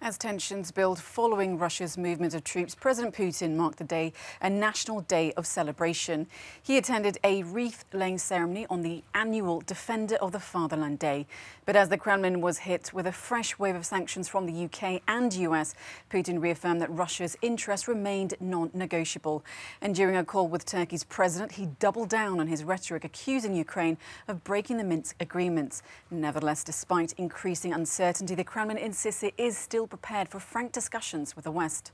As tensions build following Russia's movement of troops, President Putin marked the day a national day of celebration. He attended a wreath-laying ceremony on the annual Defender of the Fatherland Day. But as the Kremlin was hit with a fresh wave of sanctions from the UK and US, Putin reaffirmed that Russia's interests remained non-negotiable. And during a call with Turkey's president, he doubled down on his rhetoric, accusing Ukraine of breaking the Minsk agreements. Nevertheless, despite increasing uncertainty, the Kremlin insists it is still prepared for frank discussions with the West.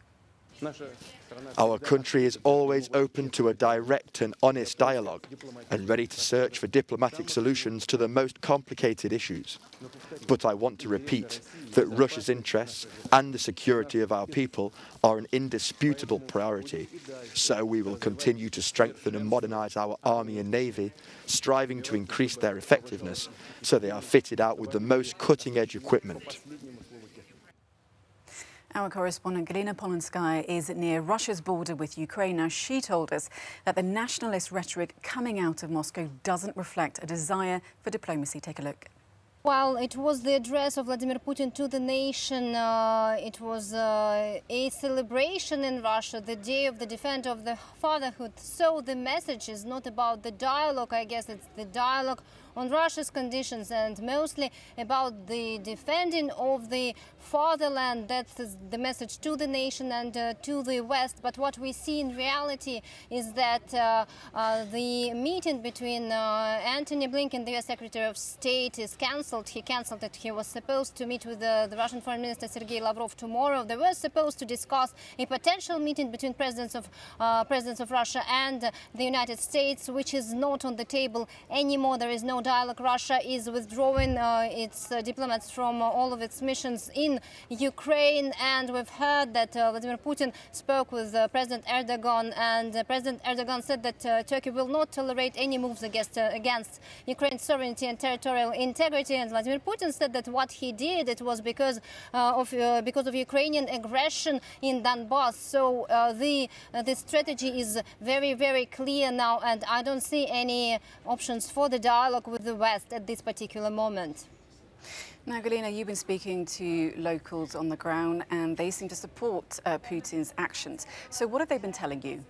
Our country is always open to a direct and honest dialogue and ready to search for diplomatic solutions to the most complicated issues. But I want to repeat that Russia's interests and the security of our people are an indisputable priority. So we will continue to strengthen and modernise our army and navy, striving to increase their effectiveness so they are fitted out with the most cutting-edge equipment. Our correspondent Galina Polonskaya is near Russia's border with Ukraine. Now, she told us that the nationalist rhetoric coming out of Moscow doesn't reflect a desire for diplomacy. Take a look. Well, it was the address of Vladimir Putin to the nation. It was a celebration in Russia, the Day of the Defender of the Fatherhood. So the message is not about the dialogue. I guess it's the dialogue on Russia's conditions and mostly about the defending of the fatherland. That's the message to the nation and to the West. But what we see in reality is that the meeting between Antony Blinken, the US Secretary of State, is cancelled. He cancelled it. He was supposed to meet with the Russian Foreign Minister Sergei Lavrov tomorrow. They were supposed to discuss a potential meeting between presidents of Russia and the United States, which is not on the table anymore. There is no dialogue. Russia is withdrawing its diplomats from all of its missions in Ukraine, and we've heard that Vladimir Putin spoke with President Erdogan, and President Erdogan said that Turkey will not tolerate any moves against Ukraine's sovereignty and territorial integrity. And Vladimir Putin said that what he did, it was because of Ukrainian aggression in Donbass. So the strategy is very, very clear now, and I don't see any options for the dialogue with the West at this particular moment. Now, Galina, you've been speaking to locals on the ground, and they seem to support Putin's actions. So what have they been telling you?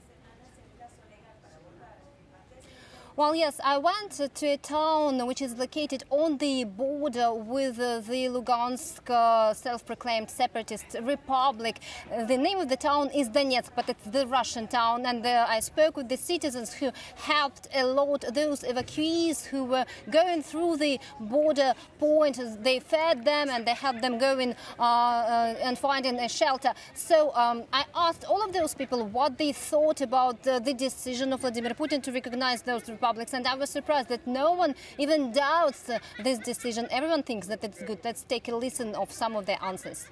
Well, yes, I went to a town which is located on the border with the Lugansk self-proclaimed separatist republic. The name of the town is Donetsk, but it's the Russian town. And I spoke with the citizens who helped a lot, those evacuees who were going through the border point. They fed them and they helped them go in and finding a shelter. So I asked all of those people what they thought about the decision of Vladimir Putin to recognize those republics. And I was surprised that no one even doubts this decision. Everyone thinks that it's good. Let's take a listen of some of their answers.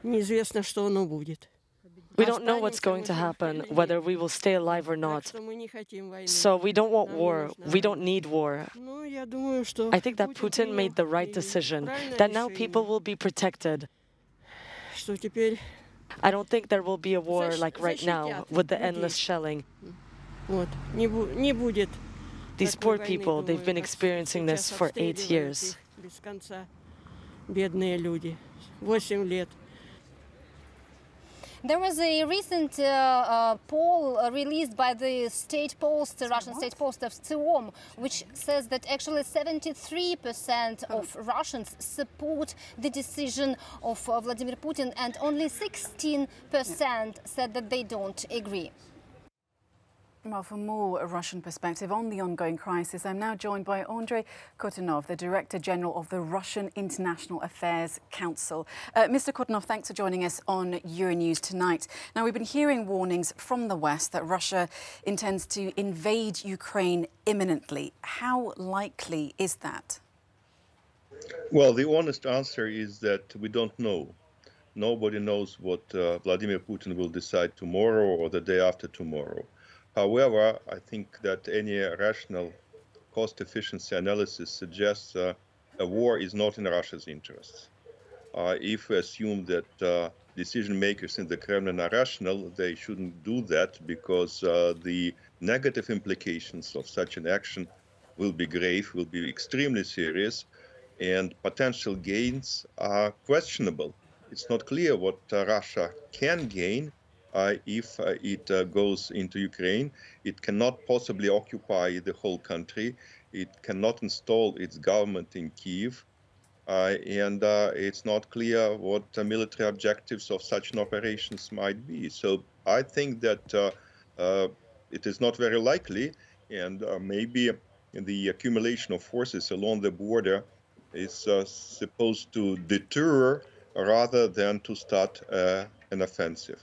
We don't know what's going to happen, whether we will stay alive or not. So we don't want war. We don't need war. I think that Putin made the right decision, that now people will be protected. I don't think there will be a war like right now, with the endless shelling. These poor people, they've been experiencing this for 8 years. There was a recent poll released by the state post, the Russian state post of ЦИОМ, which says that actually 73% of Russians support the decision of Vladimir Putin, and only 16% said that they don't agree. Well, for more Russian perspective on the ongoing crisis, I'm now joined by Andrei Kotunov, the Director General of the Russian International Affairs Council. Mr. Kotunov, thanks for joining us on Euronews tonight. Now, we've been hearing warnings from the West that Russia intends to invade Ukraine imminently. How likely is that? Well, the honest answer is that we don't know. Nobody knows what Vladimir Putin will decide tomorrow or the day after tomorrow. However, I think that any rational cost-efficiency analysis suggests a war is not in Russia's interests. If we assume that decision makers in the Kremlin are rational, they shouldn't do that, because the negative implications of such an action will be grave, will be extremely serious, and potential gains are questionable. it's not clear what Russia can gain if it goes into Ukraine. It cannot possibly occupy the whole country. It cannot install its government in Kyiv. And it's not clear what military objectives of such an operations might be. So I think that it is not very likely, and maybe the accumulation of forces along the border is supposed to deter rather than to start an offensive.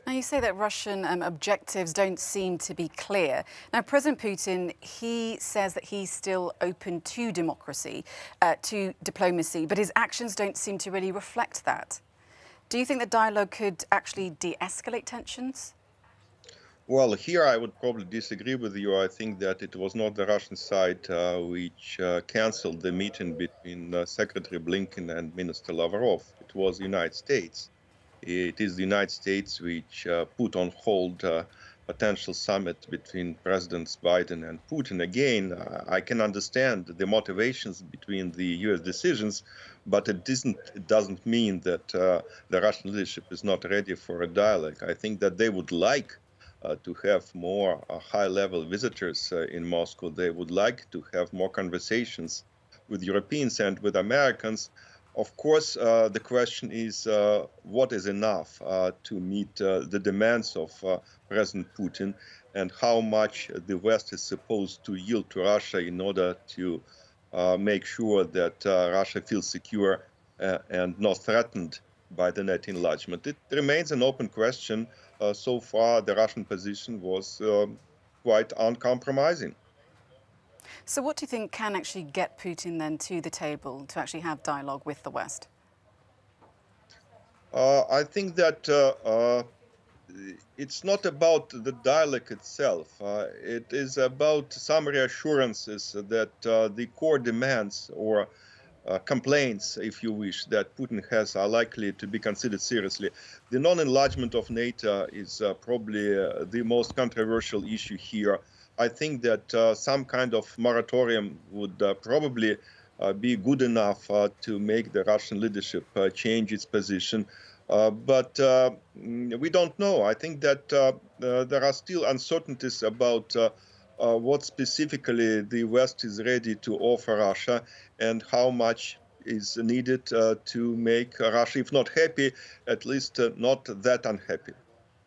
Now, you say that Russian objectives don't seem to be clear. Now, President Putin, he says that he's still open to democracy, to diplomacy, but his actions don't seem to really reflect that. Do you think that dialogue could actually de-escalate tensions? Well, here I would probably disagree with you. I think that it was not the Russian side which cancelled the meeting between Secretary Blinken and Minister Lavrov. It was the United States. It is the United States which put on hold a potential summit between Presidents Biden and Putin. Again, I can understand the motivations between the U.S. decisions, but it doesn't mean that the Russian leadership is not ready for a dialogue. I think that they would like to have more high-level visitors in Moscow. They would like to have more conversations with Europeans and with Americans. Of course, the question is what is enough to meet the demands of President Putin, and how much the West is supposed to yield to Russia in order to make sure that Russia feels secure and not threatened by the NATO enlargement. It remains an open question. So far, the Russian position was quite uncompromising. So what do you think can actually get Putin then to the table to actually have dialogue with the West? I think that it's not about the dialogue itself. It is about some reassurances that the core demands or complaints, if you wish, that Putin has are likely to be considered seriously. The non-enlargement of NATO is probably the most controversial issue here. I think that some kind of moratorium would probably be good enough to make the Russian leadership change its position. But we don't know. I think that there are still uncertainties about what specifically the West is ready to offer Russia and how much is needed to make Russia, if not happy, at least not that unhappy.